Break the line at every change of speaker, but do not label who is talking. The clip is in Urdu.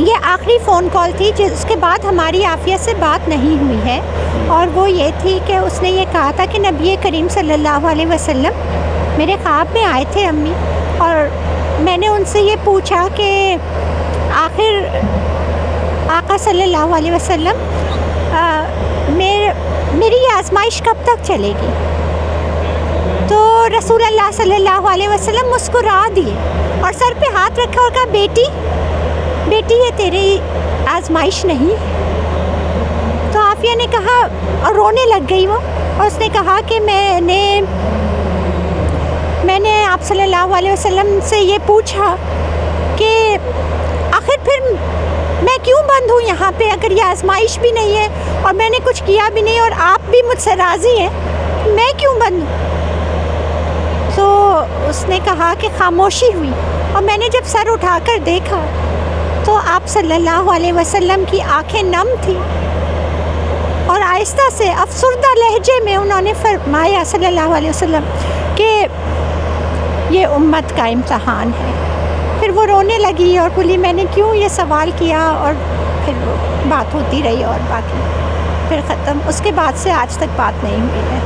یہ آخری فون کال تھی جس کے بعد ہماری عافیہ سے بات نہیں ہوئی ہے، اور وہ یہ تھی کہ اس نے یہ کہا تھا کہ نبی کریم صلی اللہ علیہ وسلم میرے خواب میں آئے تھے امی، اور میں نے ان سے یہ پوچھا کہ آخر آقا صلی اللہ علیہ وسلم میری یہ آزمائش کب تک چلے گی؟ تو رسول اللہ صلی اللہ علیہ وسلم مسکرا دیے اور سر پہ ہاتھ رکھا اور کہا بیٹی یہ تیری آزمائش نہیں۔ تو عافیہ نے کہا اور رونے لگ گئی وہ، اور اس نے کہا کہ میں نے آپ صلی اللہ علیہ وسلم سے یہ پوچھا کہ آخر پھر میں کیوں بند ہوں یہاں پہ، اگر یہ آزمائش بھی نہیں ہے اور میں نے کچھ کیا بھی نہیں اور آپ بھی مجھ سے راضی ہیں، میں کیوں بند ہوں؟ تو اس نے کہا کہ خاموشی ہوئی، اور میں نے جب سر اٹھا کر دیکھا تو آپ صلی اللہ علیہ وسلم کی آنکھیں نم تھیں، اور آہستہ سے افسردہ لہجے میں انہوں نے فرمایا صلی اللہ علیہ وسلم کہ یہ امت کا امتحان ہے۔ پھر وہ رونے لگی اور بولی میں نے کیوں یہ سوال کیا، اور پھر بات ہوتی رہی اور باقی پھر ختم۔ اس کے بعد سے آج تک بات نہیں ہوئی ہے۔